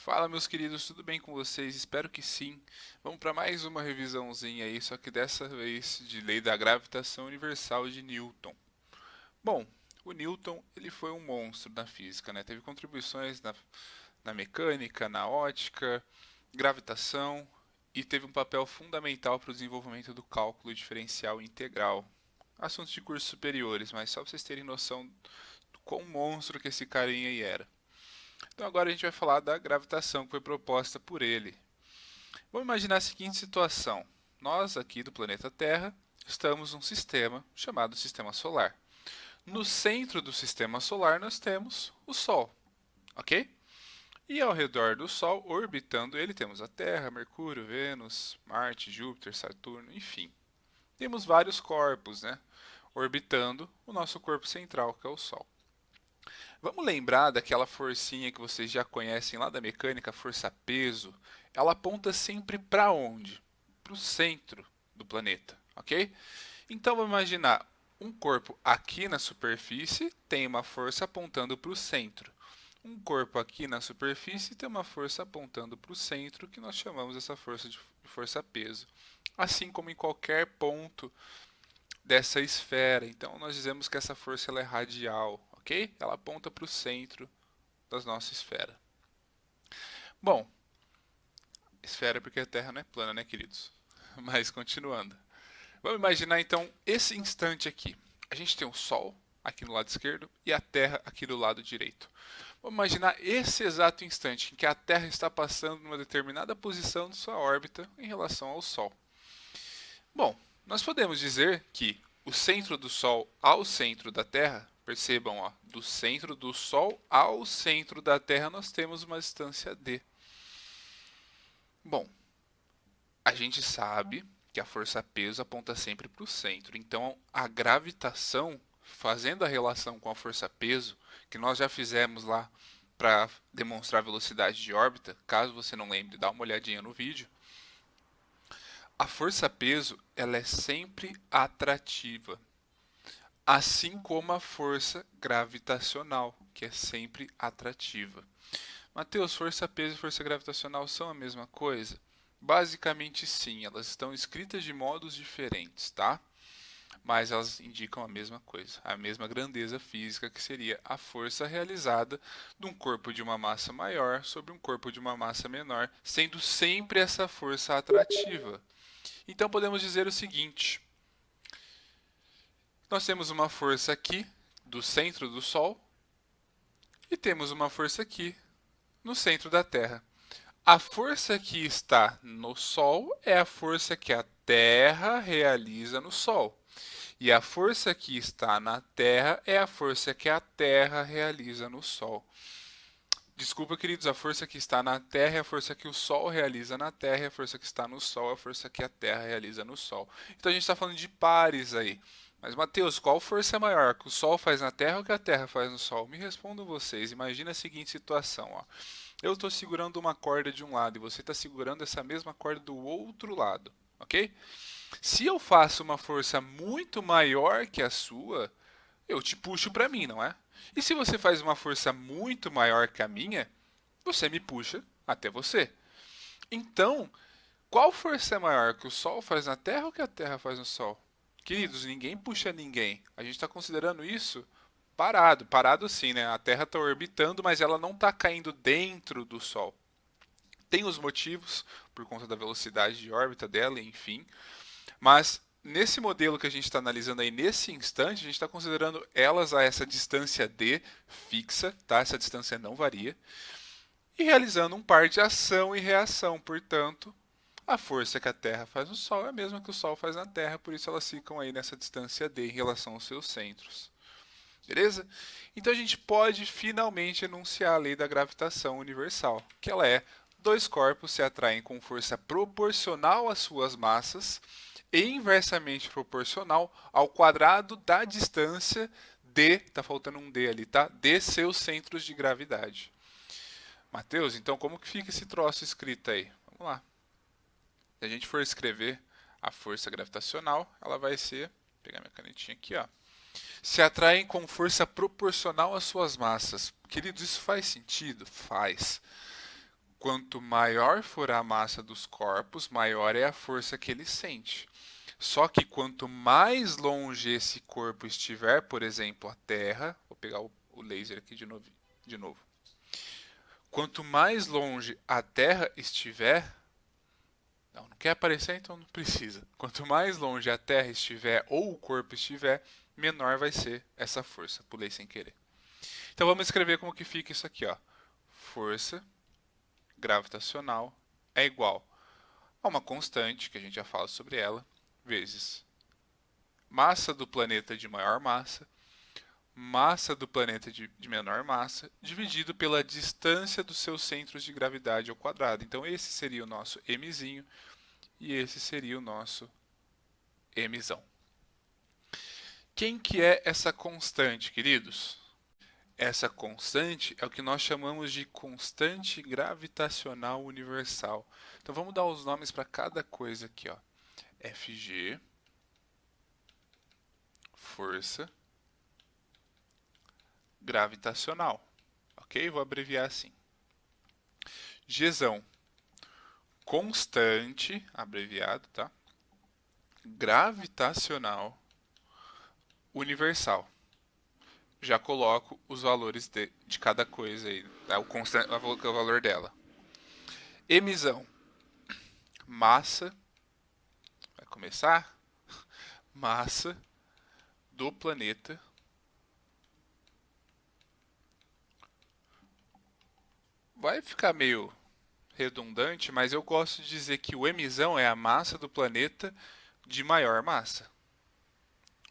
Fala, meus queridos, tudo bem com vocês? Espero que sim. Vamos para mais uma revisãozinha aí, só que dessa vez de lei da gravitação universal de Newton. Bom, o Newton ele foi um monstro na física, né? Teve contribuições na mecânica, na ótica, gravitação e teve um papel fundamental para o desenvolvimento do cálculo diferencial integral. Assuntos de cursos superiores, mas só para vocês terem noção do quão monstro que esse carinha aí era. Então agora a gente vai falar da gravitação que foi proposta por ele. Vamos imaginar a seguinte situação. Nós aqui do planeta Terra estamos num sistema chamado Sistema Solar. No centro do Sistema Solar nós temos o Sol, ok? E ao redor do Sol, orbitando ele, temos a Terra, Mercúrio, Vênus, Marte, Júpiter, Saturno, enfim. Temos vários corpos, né? Orbitando o nosso corpo central, que é o Sol. Vamos lembrar daquela forcinha que vocês já conhecem lá da mecânica, força-peso? Ela aponta sempre para onde? Para o centro do planeta, ok? Então vamos imaginar um corpo aqui na superfície tem uma força apontando para o centro. Um corpo aqui na superfície tem uma força apontando para o centro, que nós chamamos essa força de força-peso. Assim como em qualquer ponto dessa esfera. Então nós dizemos que essa força ela é radial, ok? Ela aponta para o centro da nossa esfera. Bom, esfera porque a Terra não é plana, né, queridos? Mas continuando. Vamos imaginar então esse instante aqui. A gente tem o Sol aqui no lado esquerdo e a Terra aqui do lado direito. Vamos imaginar esse exato instante em que a Terra está passando numa determinada posição de sua órbita em relação ao Sol. Bom, nós podemos dizer que o centro do Sol ao centro da Terra, percebam, ó, do centro do Sol ao centro da Terra nós temos uma distância d. Bom, a gente sabe que a força-peso aponta sempre para o centro, então a gravitação, fazendo a relação com a força-peso, que nós já fizemos lá para demonstrar a velocidade de órbita, caso você não lembre, dá uma olhadinha no vídeo. A força-peso ela é sempre atrativa, assim como a força gravitacional, que é sempre atrativa. Mateus, força-peso e força gravitacional são a mesma coisa? Basicamente sim, elas estão escritas de modos diferentes, tá? Mas elas indicam a mesma coisa, a mesma grandeza física que seria a força realizada de um corpo de uma massa maior sobre um corpo de uma massa menor, sendo sempre essa força atrativa. Então podemos dizer o seguinte: nós temos uma força aqui do centro do Sol e temos uma força aqui no centro da Terra. A força que está no Sol é a força que a Terra realiza no Sol. E a força que está na Terra é a força que a Terra realiza no Sol. Desculpa, queridos, a força que está na Terra é a força que o Sol realiza na Terra, e a força que está no Sol é a força que a Terra realiza no Sol. Então a gente está falando de pares aí. Mas, Mateus, qual força é maior? Que o Sol faz na Terra ou que a Terra faz no Sol? Me respondam vocês. Imagina a seguinte situação, ó. Eu estou segurando uma corda de um lado e você está segurando essa mesma corda do outro lado, ok? Se eu faço uma força muito maior que a sua, eu te puxo para mim, não é? E se você faz uma força muito maior que a minha, você me puxa até você. Então, qual força é maior, que o Sol faz na Terra ou que a Terra faz no Sol? Queridos, ninguém puxa ninguém. A gente está considerando isso parado. Parado sim, né? A Terra está orbitando, mas ela não está caindo dentro do Sol. Tem os motivos, por conta da velocidade de órbita dela, enfim. Mas nesse modelo que a gente está analisando aí, nesse instante, a gente está considerando elas a essa distância d fixa, tá? Essa distância não varia. E realizando um par de ação e reação, portanto, a força que a Terra faz no Sol é a mesma que o Sol faz na Terra, por isso elas ficam aí nessa distância d em relação aos seus centros. Beleza? Então a gente pode finalmente enunciar a lei da gravitação universal, que ela é: dois corpos se atraem com força proporcional às suas massas e inversamente proporcional ao quadrado da distância de, tá faltando um d ali, tá? De seus centros de gravidade. Mateus, então como que fica esse troço escrito aí? Vamos lá. Se a gente for escrever a força gravitacional, ela vai ser, vou pegar minha canetinha aqui, ó. Se atraem com força proporcional às suas massas. Queridos, isso faz sentido? Faz. Quanto maior for a massa dos corpos, maior é a força que ele sente. Só que quanto mais longe esse corpo estiver, por exemplo, a Terra, vou pegar o laser aqui de novo. Quanto mais longe a Terra estiver, não quer aparecer, então não precisa. Quanto mais longe a Terra estiver ou o corpo estiver, menor vai ser essa força. Pulei sem querer. Então vamos escrever como que fica isso aqui, ó. Força gravitacional é igual a uma constante, que a gente já fala sobre ela, vezes massa do planeta de maior massa, massa do planeta de menor massa, dividido pela distância dos seus centros de gravidade ao quadrado. Então esse seria o nosso mzinho e esse seria o nosso mzão. Quem que é essa constante, queridos? Essa constante é o que nós chamamos de constante gravitacional universal. Então vamos dar os nomes para cada coisa aqui, ó. Fg, força gravitacional, ok? Vou abreviar assim. Gzão, constante, abreviado, tá? Gravitacional universal. Já coloco os valores de cada coisa aí, tá? O valor dela. Mzão, massa, vai começar? Massa do planeta vai ficar meio redundante, mas eu gosto de dizer que o mzão é a massa do planeta de maior massa.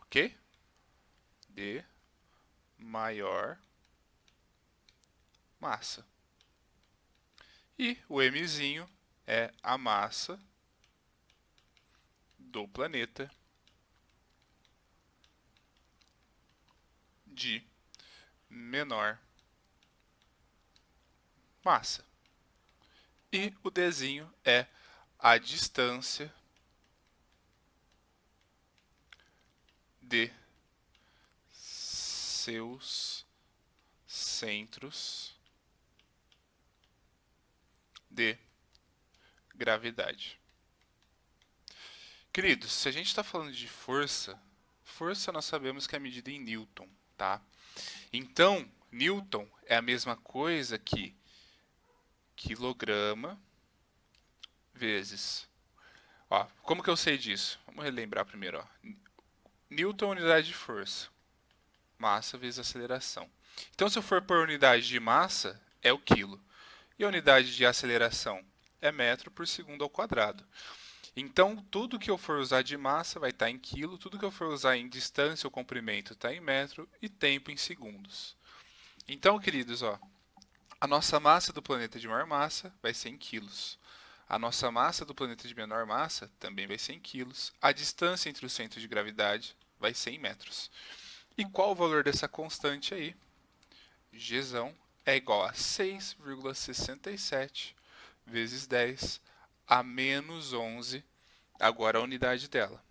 Ok? De maior massa. E o mzinho é a massa do planeta de menor massa. E o Dzinho é a distância de seus centros de gravidade. Queridos, se a gente está falando de força, força nós sabemos que é medida em Newton, tá? Então, Newton é a mesma coisa que quilograma vezes. Ó, como que eu sei disso? Vamos relembrar primeiro. Ó. Newton é unidade de força. Massa vezes aceleração. Então, se eu for por unidade de massa, é o quilo. E a unidade de aceleração é metro por segundo ao quadrado. Então, tudo que eu for usar de massa vai estar em quilo, tudo que eu for usar em distância ou comprimento está em metro e tempo em segundos. Então, queridos, ó, a nossa massa do planeta de maior massa vai ser em quilos. A nossa massa do planeta de menor massa também vai ser em quilos. A distância entre os centros de gravidade vai ser em metros. E qual o valor dessa constante aí? Gzão é igual a 6,67 vezes 10 a menos 11, agora a unidade dela.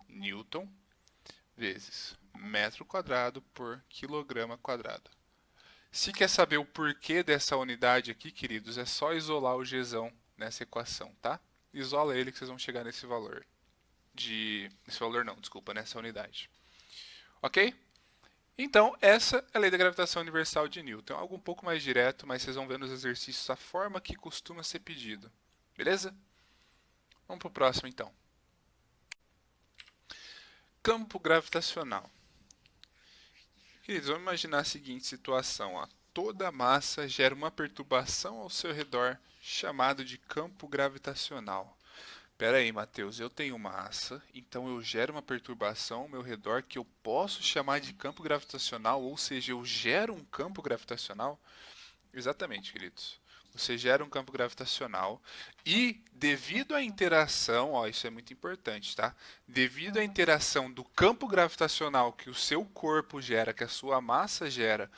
Newton vezes metro quadrado por quilograma quadrado. Se quer saber o porquê dessa unidade aqui, queridos, é só isolar o Gzão nessa equação, tá? Isola ele que vocês vão chegar nesse valor. Nesse valor não, desculpa, nessa unidade. Ok? Então, essa é a lei da gravitação universal de Newton. É algo um pouco mais direto, mas vocês vão ver nos exercícios a forma que costuma ser pedido. Beleza? Vamos para o próximo, então. Campo gravitacional. Queridos, vamos imaginar a seguinte situação. Ó. Toda massa gera uma perturbação ao seu redor, chamado de campo gravitacional. Espera aí, Matheus, eu tenho massa, então eu gero uma perturbação ao meu redor que eu posso chamar de campo gravitacional, ou seja, eu gero um campo gravitacional? Exatamente, queridos. Você gera um campo gravitacional e, devido à interação, ó, isso é muito importante, tá? Devido à interação do campo gravitacional que o seu corpo gera, que a sua massa gera,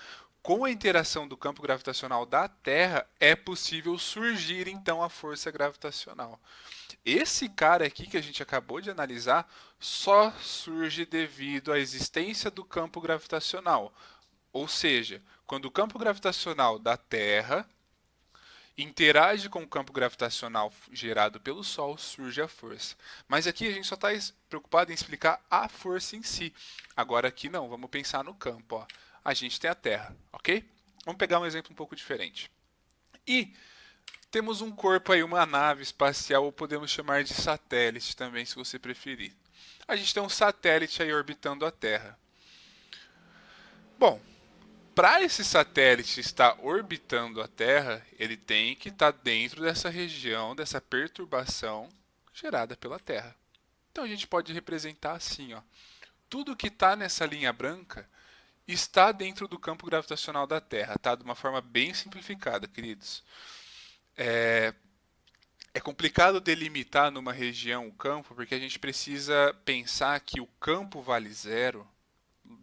com a interação do campo gravitacional da Terra, é possível surgir então a força gravitacional. Esse cara aqui que a gente acabou de analisar só surge devido à existência do campo gravitacional. Ou seja, quando o campo gravitacional da Terra interage com o campo gravitacional gerado pelo Sol, surge a força. Mas aqui a gente só está preocupado em explicar a força em si. Agora aqui não, vamos pensar no campo. Ó. A gente tem a Terra, ok? Vamos pegar um exemplo um pouco diferente. E temos um corpo aí, uma nave espacial, ou podemos chamar de satélite também, se você preferir. A gente tem um satélite aí orbitando a Terra. Bom, para esse satélite estar orbitando a Terra, ele tem que estar dentro dessa região, dessa perturbação gerada pela Terra. Então a gente pode representar assim, ó. Tudo que está nessa linha branca está dentro do campo gravitacional da Terra, tá? De uma forma bem simplificada, queridos. É complicado delimitar numa região o campo, porque a gente precisa pensar que o campo vale zero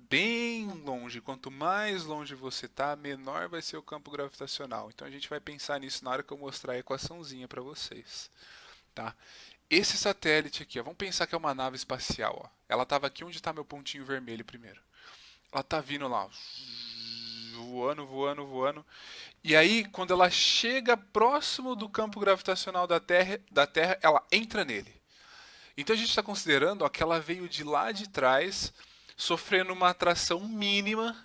bem longe. Quanto mais longe você está, menor vai ser o campo gravitacional. Então a gente vai pensar nisso na hora que eu mostrar a equaçãozinha para vocês. Tá? Esse satélite aqui, ó, vamos pensar que é uma nave espacial. Ó. Ela estava aqui onde está meu pontinho vermelho primeiro. Ela está vindo lá, voando, voando, voando. E aí, quando ela chega próximo do campo gravitacional da Terra, ela entra nele. Então a gente está considerando ó, que ela veio de lá de trás, sofrendo uma atração mínima,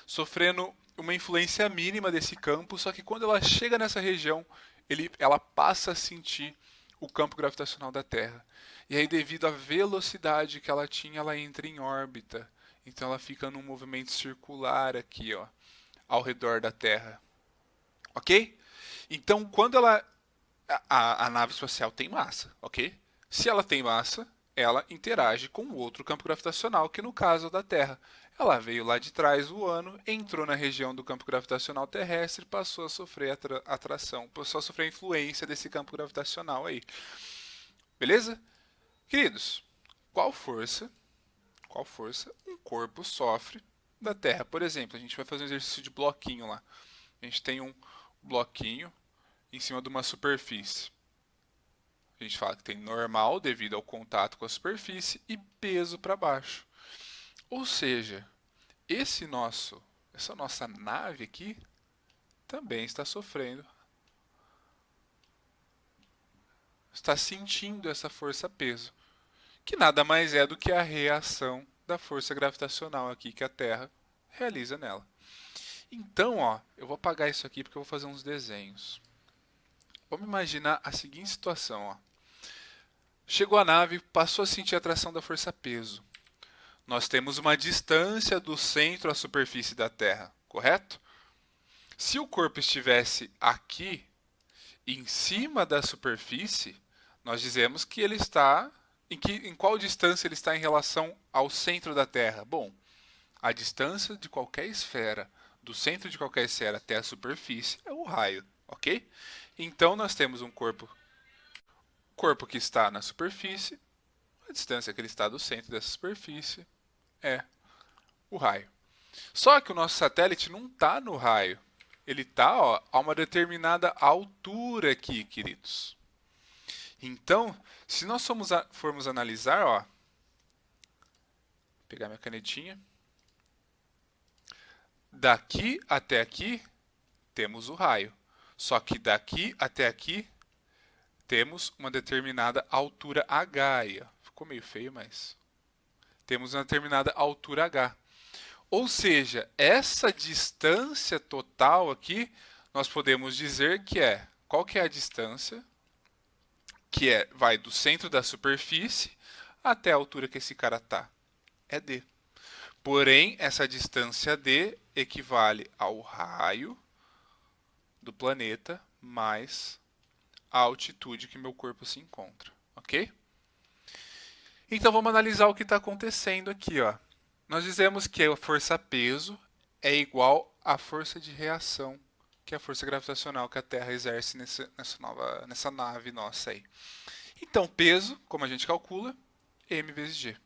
sofrendo uma influência mínima desse campo, só que quando ela chega nessa região, ela passa a sentir o campo gravitacional da Terra. E aí, devido à velocidade que ela tinha, ela entra em órbita. Então ela fica num movimento circular aqui, ó, ao redor da Terra. Ok? Então, quando a nave espacial tem massa, ok? Se ela tem massa, ela interage com o outro campo gravitacional, que no caso é o da Terra. Ela veio lá de trás voando, entrou na região do campo gravitacional terrestre, passou a sofrer atração, passou a sofrer a influência desse campo gravitacional aí. Beleza? Queridos, qual força um corpo sofre da Terra? Por exemplo, a gente vai fazer um exercício de bloquinho lá. A gente tem um bloquinho em cima de uma superfície. A gente fala que tem normal devido ao contato com a superfície e peso para baixo. Ou seja, essa nossa nave aqui também está sofrendo, está sentindo essa força-peso, que nada mais é do que a reação da força gravitacional aqui que a Terra realiza nela. Então, ó, eu vou apagar isso aqui porque eu vou fazer uns desenhos. Vamos imaginar a seguinte situação, ó. Chegou a nave, passou a sentir a atração da força-peso. Nós temos uma distância do centro à superfície da Terra, correto? Se o corpo estivesse aqui, em cima da superfície, nós dizemos que ele está... Em qual distância ele está em relação ao centro da Terra? Bom, a distância de qualquer esfera, do centro de qualquer esfera até a superfície, é o raio, ok? Então, nós temos um corpo que está na superfície, a distância que ele está do centro dessa superfície é o raio. Só que o nosso satélite não está no raio. Ele está a uma determinada altura aqui, queridos. Então, se nós formos analisar, ó, pegar minha canetinha, daqui até aqui temos o raio. Só que daqui até aqui temos uma determinada altura H aí, ó. Ficou meio feio, mas temos uma determinada altura H. Ou seja, essa distância total aqui, nós podemos dizer que qual que é a distância? Que vai do centro da superfície até a altura que esse cara está. É D. Porém, essa distância D equivale ao raio do planeta mais a altitude que meu corpo se encontra, ok? Então vamos analisar o que está acontecendo aqui, ó. Nós dizemos que a força-peso é igual à força de reação, que é a força gravitacional que a Terra exerce nessa nave nossa aí. Então, peso, como a gente calcula, m vezes g.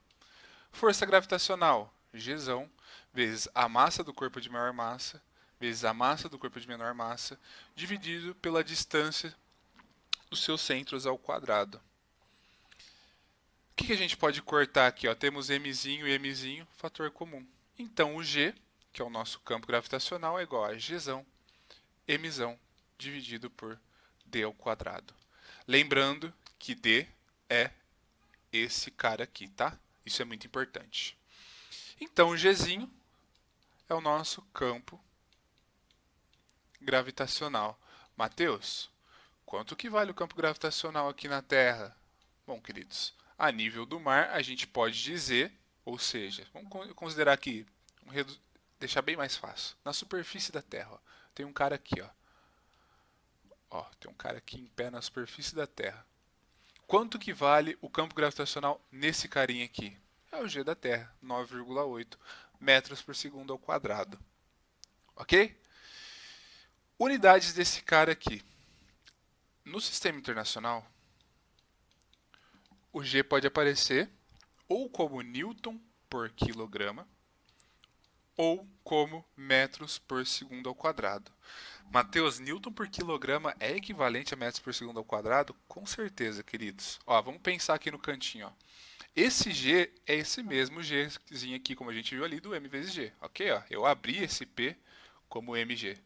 Força gravitacional, gzão, vezes a massa do corpo de maior massa, vezes a massa do corpo de menor massa, dividido pela distância dos seus centros ao quadrado. O que a gente pode cortar aqui? Ó? Temos mzinho e mzinho, fator comum. Então, o g, que é o nosso campo gravitacional, é igual a gzão, mzão, dividido por d ao quadrado. Lembrando que d é esse cara aqui, tá? Isso é muito importante. Então, o Gzinho é o nosso campo gravitacional. Mateus, quanto que vale o campo gravitacional aqui na Terra? Bom, queridos, a nível do mar, a gente pode dizer, ou seja, vamos considerar aqui, deixar bem mais fácil. Na superfície da Terra, ó, tem um cara aqui, ó. Tem um cara aqui em pé na superfície da Terra. Quanto que vale o campo gravitacional nesse carinha aqui? É o G da Terra, 9,8 metros por segundo ao quadrado. Ok? Unidades desse cara aqui. No sistema internacional, o G pode aparecer ou como Newton por quilograma ou como metros por segundo ao quadrado. Mateus, Newton por quilograma é equivalente a metros por segundo ao quadrado? Com certeza, queridos. Ó, vamos pensar aqui no cantinho. Ó. Esse G é esse mesmo Gzinho aqui, como a gente viu ali, do M vezes G. Ok? Ó, eu abri esse P como mg.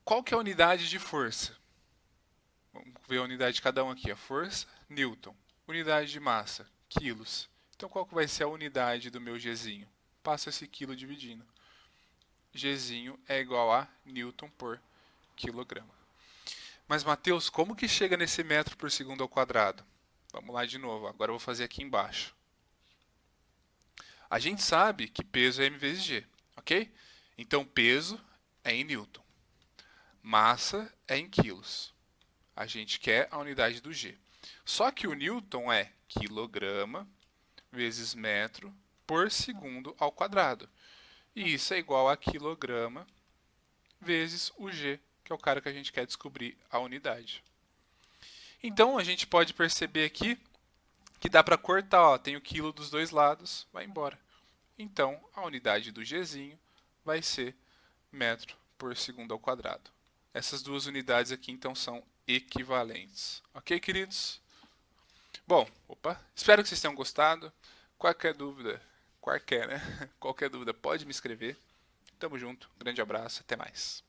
Qual que é a unidade de força? Vamos ver a unidade de cada um aqui. A força, Newton. Unidade de massa, quilos. Então, qual que vai ser a unidade do meu Gzinho? Passa esse quilo dividindo. Gzinho é igual a Newton por quilograma. Mas, Mateus, como que chega nesse metro por segundo ao quadrado? Vamos lá de novo. Agora eu vou fazer aqui embaixo. A gente sabe que peso é m vezes g, ok? Então, peso é em Newton. Massa é em quilos. A gente quer a unidade do G. Só que o Newton é quilograma vezes metro por segundo ao quadrado. E isso é igual a quilograma vezes o G, que é o cara que a gente quer descobrir a unidade. Então, a gente pode perceber aqui que dá para cortar, ó, tem o quilo dos dois lados, vai embora. Então, a unidade do Gzinho vai ser metro por segundo ao quadrado. Essas duas unidades aqui, então, são equivalentes. Ok, queridos? Bom, espero que vocês tenham gostado. Qualquer dúvida, qualquer dúvida, pode me escrever. Tamo junto, grande abraço, até mais.